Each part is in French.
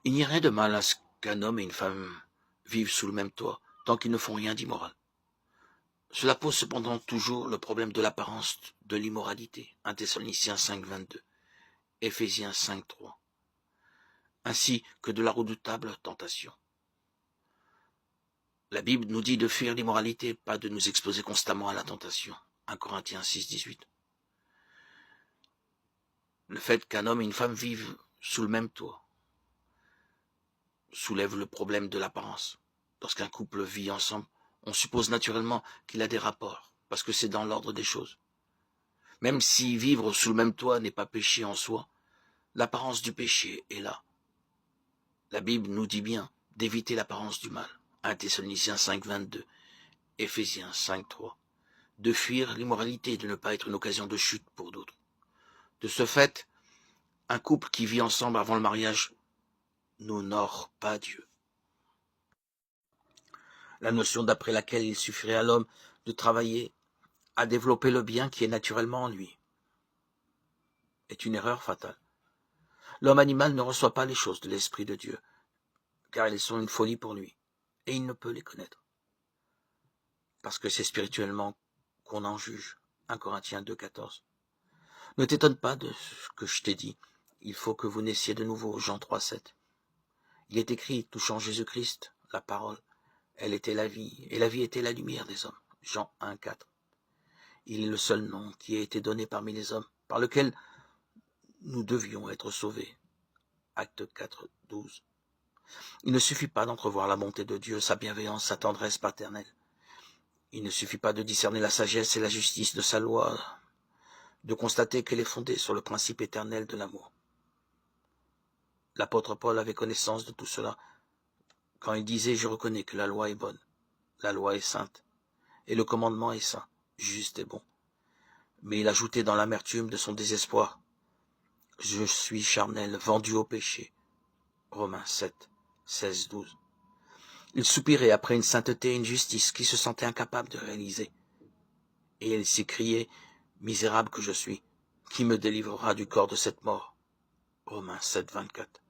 Il n'y a rien de mal à ce qu'un homme et une femme vivent sous le même toit, tant qu'ils ne font rien d'immoral. Cela pose cependant toujours le problème de l'apparence de l'immoralité. 1 Thessaloniciens 5, 22, Éphésiens 5, 3, ainsi que de la redoutable tentation. La Bible nous dit de fuir l'immoralité, pas de nous exposer constamment à la tentation. 1 Corinthiens 6, 18. Le fait qu'un homme et une femme vivent sous le même toit soulève le problème de l'apparence. Lorsqu'un couple vit ensemble, on suppose naturellement qu'il a des rapports, parce que c'est dans l'ordre des choses. Même si vivre sous le même toit n'est pas péché en soi, l'apparence du péché est là. La Bible nous dit bien d'éviter l'apparence du mal. 1 Thessaloniciens 5, 22, Éphésiens 5, 3. De fuir l'immoralité et de ne pas être une occasion de chute pour d'autres. De ce fait, un couple qui vit ensemble avant le mariage n'honore pas Dieu. La notion d'après laquelle il suffirait à l'homme de travailler à développer le bien qui est naturellement en lui est une erreur fatale. L'homme animal ne reçoit pas les choses de l'Esprit de Dieu, car elles sont une folie pour lui, et il ne peut les connaître. Parce que c'est spirituellement qu'on en juge. 1 Corinthiens 2, 14. Ne t'étonne pas de ce que je t'ai dit. Il faut que vous naissiez de nouveau. Jean 3, 7. Il est écrit, touchant Jésus-Christ, la parole, elle était la vie, et la vie était la lumière des hommes. Jean 1, 4. Il est le seul nom qui a été donné parmi les hommes, par lequel nous devions être sauvés. Acte 4, 12. Il ne suffit pas d'entrevoir la bonté de Dieu, sa bienveillance, sa tendresse paternelle. Il ne suffit pas de discerner la sagesse et la justice de sa loi, de constater qu'elle est fondée sur le principe éternel de l'amour. L'apôtre Paul avait connaissance de tout cela quand il disait « Je reconnais que la loi est bonne, la loi est sainte, et le commandement est saint, juste et bon. » Mais il ajoutait dans l'amertume de son désespoir « Je suis charnel, vendu au péché. » Romains 7, 16, 12. Il soupirait après une sainteté et une justice qu'il se sentait incapable de réaliser. Et il s'écriait « Misérable que je suis, qui me délivrera du corps de cette mort ?» Romains 7, 24.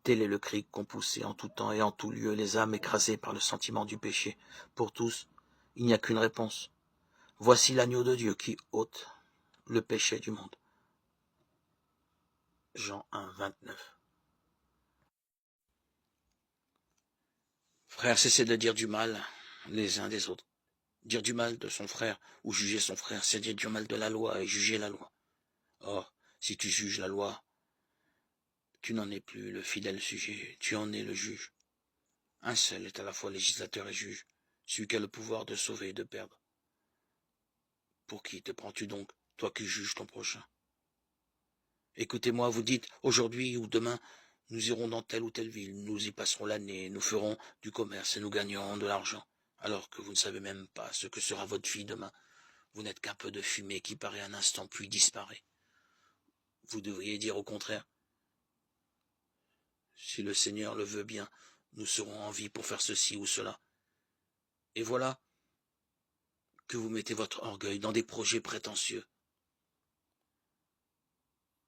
Tel est le cri qu'ont poussé en tout temps et en tout lieu les âmes écrasées par le sentiment du péché. Pour tous, il n'y a qu'une réponse. Voici l'agneau de Dieu qui ôte le péché du monde. Jean 1, 29. Frères, cessez de dire du mal les uns des autres. Dire du mal de son frère ou juger son frère, c'est dire du mal de la loi et juger la loi. Or, si tu juges la loi, tu n'en es plus le fidèle sujet, tu en es le juge. Un seul est à la fois législateur et juge, celui qui a le pouvoir de sauver et de perdre. Pour qui te prends-tu donc, toi qui juges ton prochain? Écoutez-moi, vous dites, aujourd'hui ou demain, nous irons dans telle ou telle ville, nous y passerons l'année, nous ferons du commerce et nous gagnerons de l'argent, alors que vous ne savez même pas ce que sera votre vie demain. Vous n'êtes qu'un peu de fumée qui paraît un instant puis disparaît. Vous devriez dire au contraire, si le Seigneur le veut bien, nous serons en vie pour faire ceci ou cela. Et voilà que vous mettez votre orgueil dans des projets prétentieux.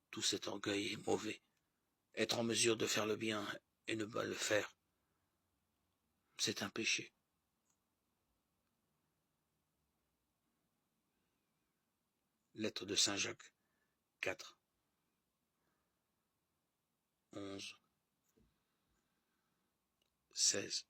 Tout cet orgueil est mauvais. Être en mesure de faire le bien et ne pas le faire, c'est un péché. Lettre de Saint Jacques 4, 11, 16.